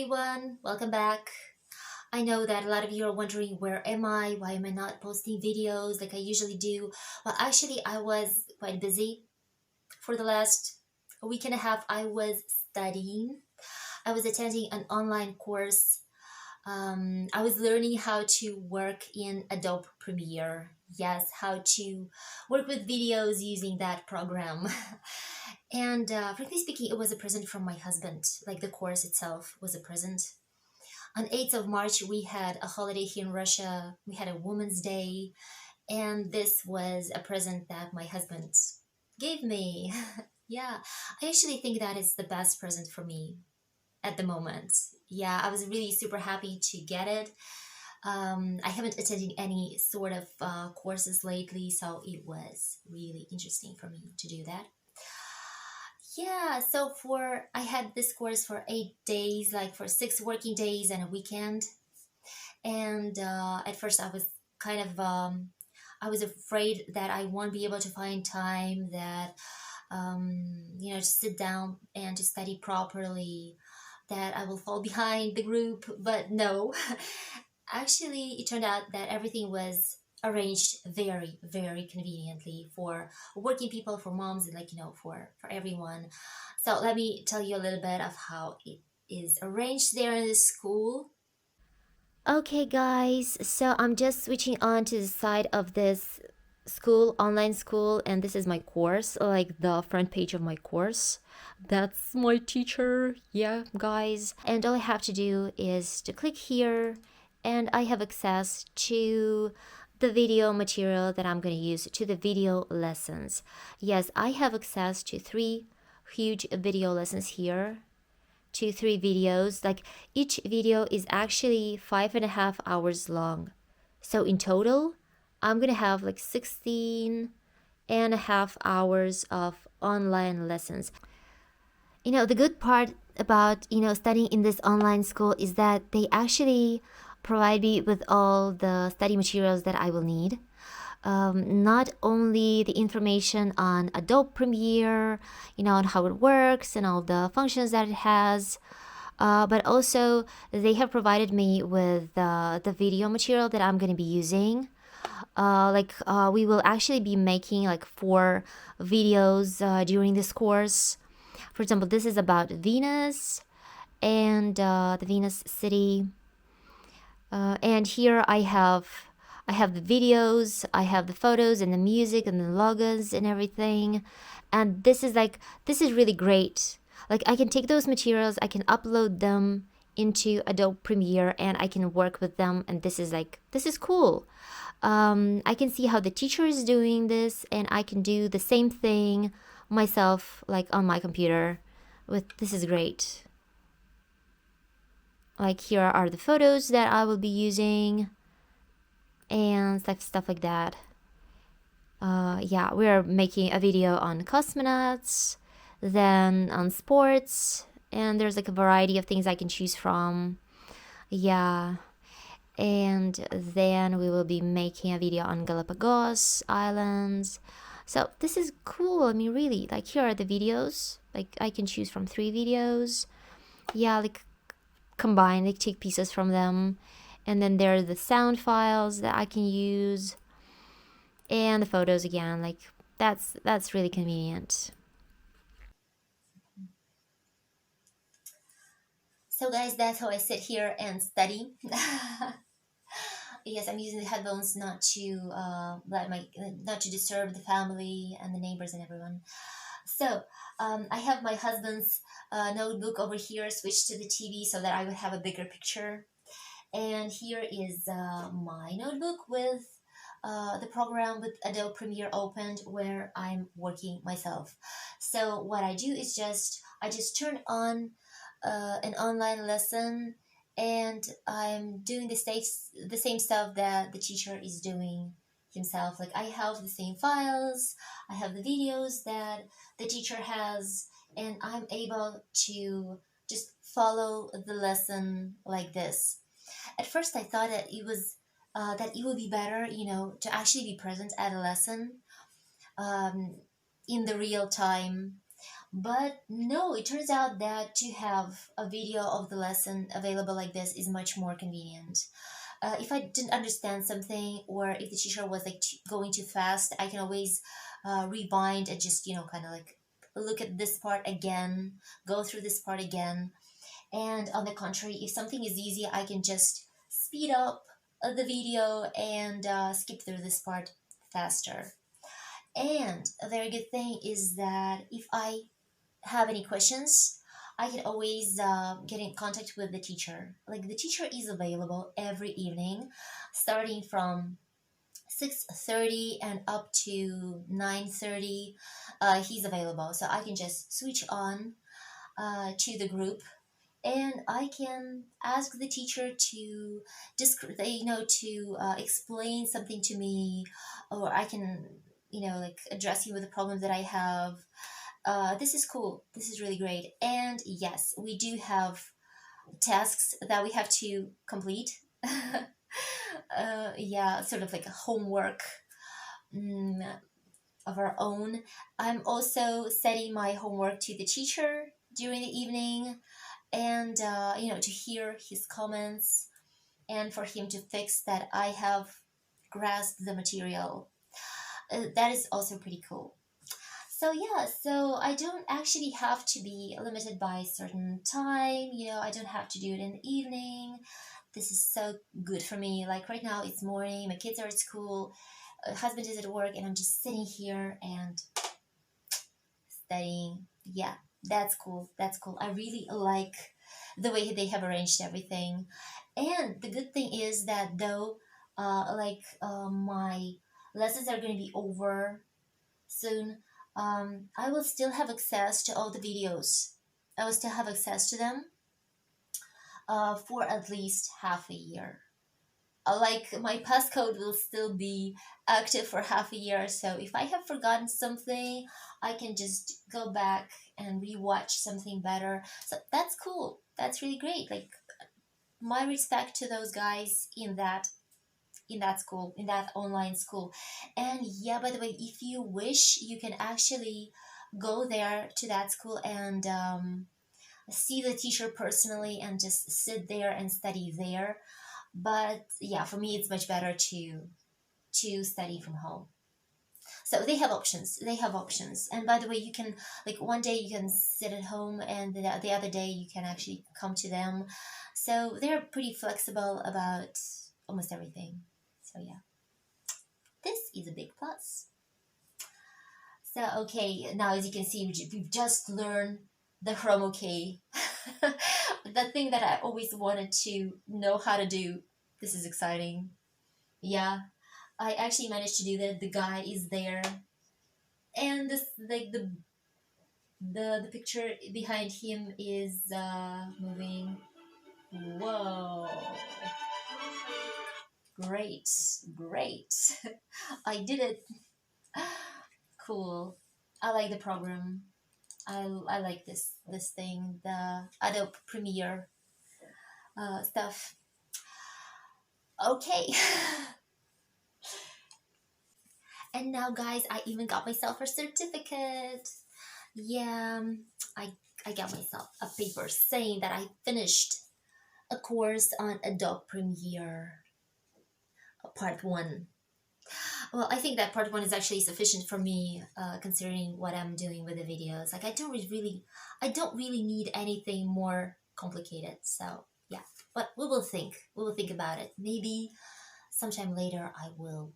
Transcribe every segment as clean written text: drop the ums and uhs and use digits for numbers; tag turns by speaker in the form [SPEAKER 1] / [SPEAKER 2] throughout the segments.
[SPEAKER 1] everyone, welcome back. I know that a lot of you are wondering where am I? Why am I not posting videos like I usually do? Well, actually, I was quite busy for the last week and a half. I was studying. I was attending an online course. I was learning how to work in Adobe Premiere. Yes, how to work with videos using that program. And frankly speaking, it was a present from my husband. Like the course itself was a present. On 8th of March, we had a holiday here in Russia. We had a Women's Day, and this was a present that my husband gave me. Yeah, I actually think that is the best present for me at the moment. Yeah, I was really super happy to get it. I haven't attended any sort of courses lately, so it was really interesting for me to do that. Yeah, so for I had this course for 8 days, like for 6 working days and a weekend. And at first, I was kind of I was afraid that I won't be able to find time that to sit down and to study properly, that I will fall behind the group. But no, actually, it turned out that everything was arranged very, very conveniently for working people, for moms, and for everyone. So let me tell you a little bit of how it is arranged there in the school. Okay, guys, so I'm just switching on to the side of this school, online school, and this is my course, like the front page of my course. That's my teacher, yeah, guys. And all I have to do is to click here, and I have access to the video material that I'm going to use, to the video lessons. Yes, I have access to three huge video lessons here, 2, 3 videos. Like each video is actually 5.5 hours long. So in total, I'm gonna have like 16.5 hours of online lessons. The good part about, studying in this online school is that they actually provide me with all the study materials that I will need. Not only the information on Adobe Premiere, on how it works and all the functions that it has, but also they have provided me with the video material that I'm going to be using. We will actually be making like 4 videos during this course. For example, this is about Venus and the Venus city. And here I have the videos, I have the photos and the music and the logos and everything. And this is really great. Like I can take those materials, I can upload them into Adobe Premiere and I can work with them, and this is cool. I can see how the teacher is doing this, and I can do the same thing myself, like on my computer. This is great. Like here are the photos that I will be using and stuff like that. Yeah, we're making a video on cosmonauts, then on sports, and there's like a variety of things I can choose from. Yeah, and then we will be making a video on Galapagos Islands. So this is cool. I mean, really, like here are the videos. Like I can choose from 3 videos. Yeah, like combine, like take pieces from them. And then there are the sound files that I can use, and the photos again. Like that's really convenient. So guys, that's how I sit here and study. Yes, I'm using the headphones not to not to disturb the family and the neighbors and everyone. So I have my husband's notebook over here switched to the TV so that I would have a bigger picture. And here is my notebook with the program with Adobe Premiere opened where I'm working myself. So what I do is I just turn on an online lesson, and I'm doing the same stuff that the teacher is doing himself. Like I have the same files, I have the videos that the teacher has, and I'm able to just follow the lesson like this. At first, I thought that it would be better, to actually be present at a lesson um, in the real time. But no, it turns out that to have a video of the lesson available like this is much more convenient. If I didn't understand something, or if the teacher was like going too fast, I can always rewind and just, kind of like look at this part again, go through this part again. And on the contrary, if something is easy, I can just speed up the video and skip through this part faster. And a very good thing is that if I have any questions, I can always get in contact with the teacher. Like, the teacher is available every evening, starting from 6:30 and up to 9:30. He's available, so I can just switch on to the group, and I can ask the teacher to explain something to me, or I can like address you with a problem that I have. This is cool. This is really great. And yes, we do have tasks that we have to complete. Yeah, sort of like a homework, mm, of our own. I'm also setting my homework to the teacher during the evening, and to hear his comments, and for him to fix that I have grasped the material. That is also pretty cool. So yeah, so I don't actually have to be limited by a certain time. I don't have to do it in the evening. This is so good for me. Like right now, it's morning. My kids are at school. Husband is at work, and I'm just sitting here and studying. Yeah, that's cool. That's cool. I really like the way they have arranged everything. And the good thing is that though, my lessons are going to be over soon, I will still have access to all the videos. I will still have access to them for at least half a year. Like, my passcode will still be active for half a year, so if I have forgotten something, I can just go back and rewatch something better. So that's cool. That's really great. Like, my respect to those guys in that school, in that online school. And yeah, by the way, if you wish, you can actually go there to that school and see the teacher personally and just sit there and study there. But yeah, for me, it's much better to study from home. So they have options. They have options. And by the way, you can, like, one day you can sit at home, and the other day you can actually come to them. So they're pretty flexible about almost everything. So yeah, this is a big plus. So okay, now as you can see, we've just learned the chroma key. The thing that I always wanted to know how to do. This is exciting. Yeah, I actually managed to do that. The guy is there, and this, like, the picture behind him is moving. Whoa! Great, great! I did it. Cool. I like the program. I like this thing, the Adobe Premiere stuff. Okay. And now, guys, I even got myself a certificate. Yeah, I I got myself a paper saying that I finished a course on Adobe Premiere, part one. Well, I think that part one is actually sufficient for me, considering what I'm doing with the videos. Like, I don't really need anything more complicated. So yeah, but we will think about it. Maybe sometime later I will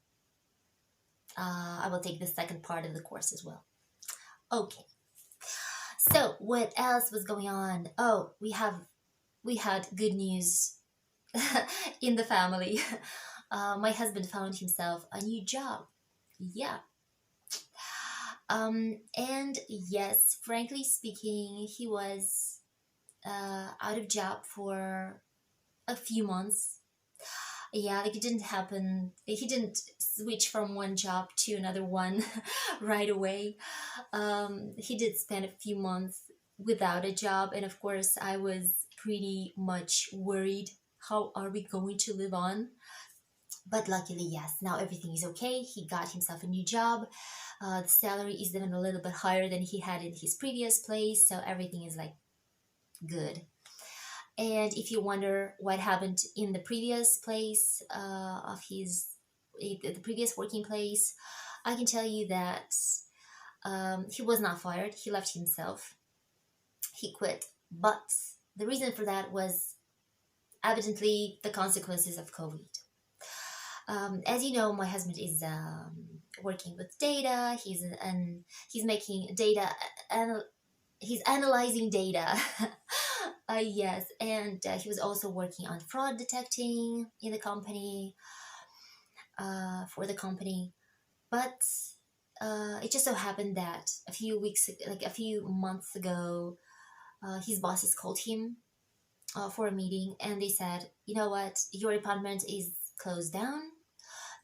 [SPEAKER 1] take the second part of the course as well. Okay. So what else was going on? Oh, we had good news in the family. My husband found himself a new job. Yeah. And yes, frankly speaking, he was out of job for a few months. Yeah, like, it didn't happen. He didn't switch from one job to another one right away. He did spend a few months without a job, and of course, I was pretty much worried. How are we going to live on? But luckily, yes, now everything is okay. He got himself a new job. The salary is even a little bit higher than he had in his previous place, so everything is like good. And if you wonder what happened in the previous place of his, the previous working place, I can tell you that he was not fired. He left himself. He quit. But the reason for that was evidently the consequences of COVID. As you know, my husband is working with data. He's making data, and he's analyzing data. Yes, and he was also working on fraud detecting in the company, for the company. But it just so happened that a few weeks, like a few months ago, his bosses called him for a meeting, and they said, you know what, your department is closed down.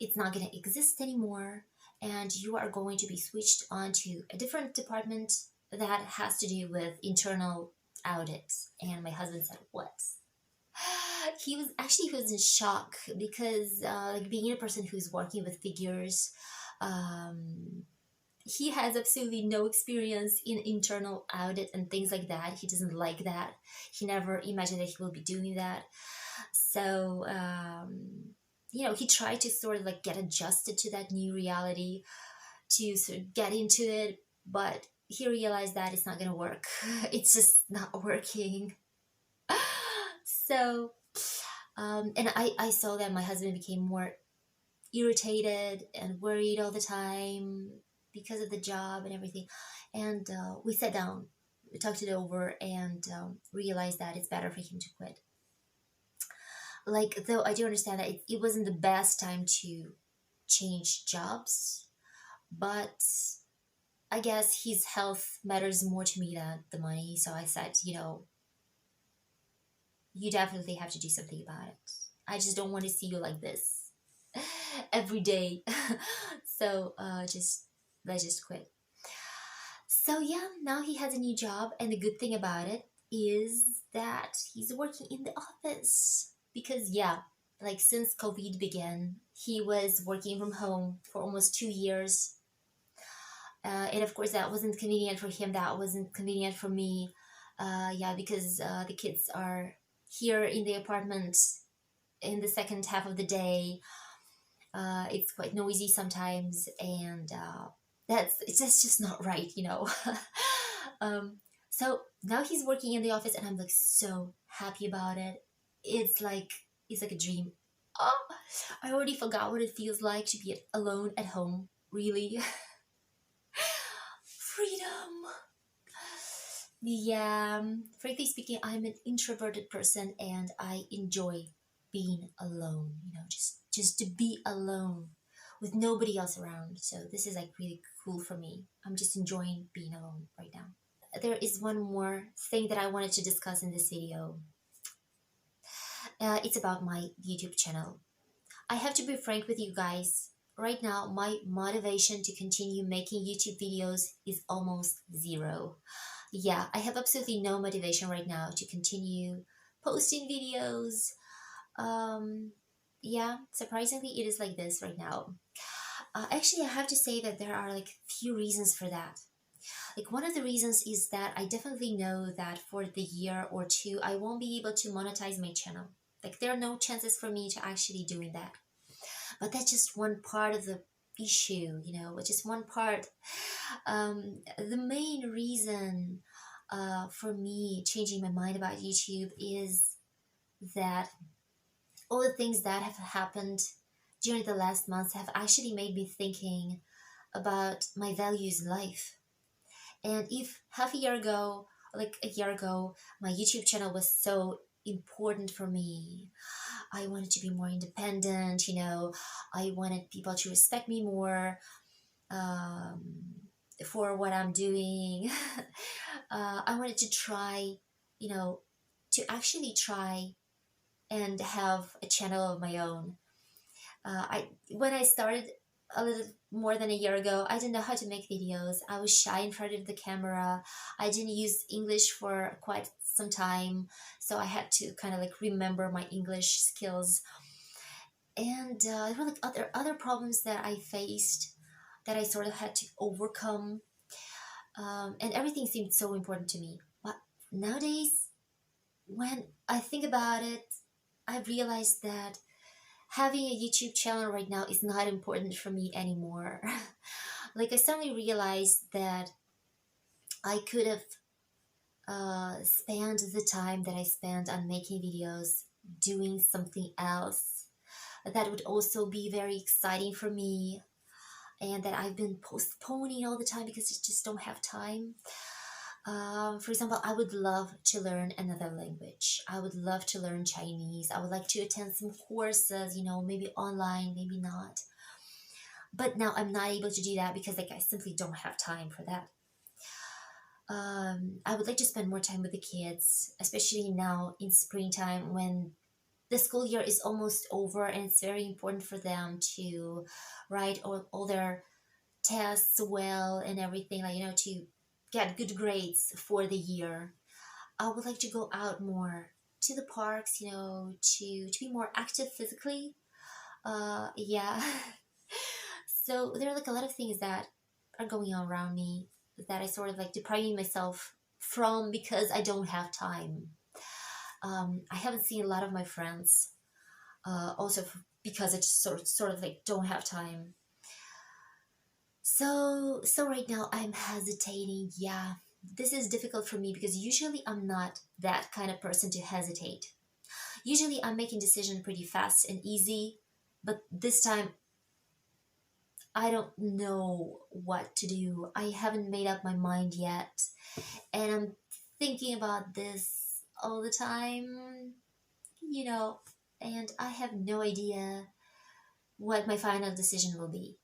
[SPEAKER 1] It's not going to exist anymore, and you are going to be switched onto a different department that has to do with internal audits. And my husband said, what? He was in shock because like being a person who's working with figures, um, he has absolutely no experience in internal audit and things like that. He doesn't like that. He never imagined that he will be doing that. So he tried to sort of like get adjusted to that new reality, to sort of get into it, but he realized that it's not going to work. It's just not working. So and I saw that my husband became more irritated and worried all the time because of the job and everything. And we sat down, we talked it over, and realized that it's better for him to quit. Like, though I do understand that it wasn't the best time to change jobs, but I guess his health matters more to me than the money. So I said, you definitely have to do something about it. I just don't want to see you like this every day. So just let's just quit. So yeah, now he has a new job, and the good thing about it is that he's working in the office. Because yeah, like since COVID began, he was working from home for almost 2 years. And of course, that wasn't convenient for him. That wasn't convenient for me. Yeah, because the kids are here in the apartment in the second half of the day. It's quite noisy sometimes, and it's just not right. um, so now he's working in the office, and I'm like so happy about it. It's like it's like a dream. Oh, I already forgot what it feels like to be alone at home. Really, freedom. Yeah, frankly speaking, I'm an introverted person, and I enjoy being alone. Just to be alone with nobody else around. So this is like really cool for me. I'm just enjoying being alone right now. There is one more thing that I wanted to discuss in this video. It's about my YouTube channel. I have to be frank with you guys. Right now, my motivation to continue making YouTube videos is almost zero. Yeah, I have absolutely no motivation right now to continue posting videos. Um, yeah, surprisingly, it is like this right now. Actually, I have to say that there are like few reasons for that. Like one of the reasons is that I definitely know that for the year or two, I won't be able to monetize my channel. Like there are no chances for me to actually doing that. But that's just one part of the issue, which is one part. The main reason for me changing my mind about YouTube is that all the things that have happened during the last months have actually made me thinking about my values in life. And if half a year ago, like a year ago, my YouTube channel was so important for me, I wanted to be more independent, I wanted people to respect me more um, for what I'm doing. I wanted to try, to actually try and have a channel of my own. When I started a little more than a year ago, I didn't know how to make videos. I was shy in front of the camera. I didn't use English for quite some time, so I had to kind of like remember my English skills. And there were like other problems that I faced that I sort of had to overcome, and everything seemed so important to me. But nowadays, when I think about it, I realized that having a YouTube channel right now is not important for me anymore. Like I suddenly realized that I could have spent the time that I spent on making videos doing something else that would also be very exciting for me, and that I've been postponing all the time because I just don't have time. For example, I would love to learn another language. I would love to learn Chinese. I would like to attend some courses, maybe online, maybe not. But now I'm not able to do that because like I simply don't have time for that. I would like to spend more time with the kids, especially now in springtime when the school year is almost over, and it's very important for them to write all their tests well and everything, like to get good grades for the year. I would like to go out more to the parks, to be more active physically. Yeah. So there are like a lot of things that are going on around me that I sort of like depriving myself from because I don't have time. I haven't seen a lot of my friends, also because I just sort of like don't have time. So right now I'm hesitating. Yeah, this is difficult for me because usually I'm not that kind of person to hesitate. Usually I'm making decisions pretty fast and easy, but this time I don't know what to do. I haven't made up my mind yet, and I'm thinking about this all the time, you know, and I have no idea what my final decision will be.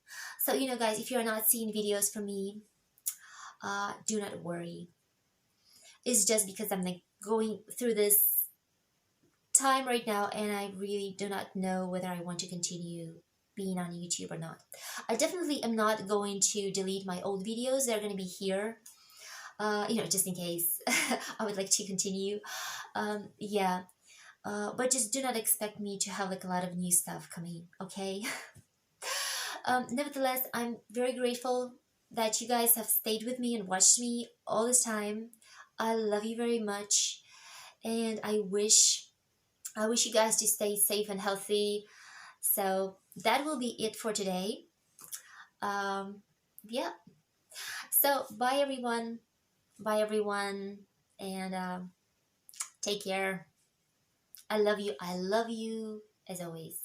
[SPEAKER 1] So, guys, if you're not seeing videos from me, do not worry. It's just because I'm like going through this time right now, and I really do not know whether I want to continue being on YouTube or not. I definitely am not going to delete my old videos. They're going to be here, just in case I would like to continue. Yeah, but just do not expect me to have like a lot of new stuff coming, okay? Nevertheless, I'm very grateful that you guys have stayed with me and watched me all this time. I love you very much, and I wish you guys to stay safe and healthy. So that will be it for today. Um, yeah. So bye everyone. Bye everyone, and take care. I love you. I love you as always.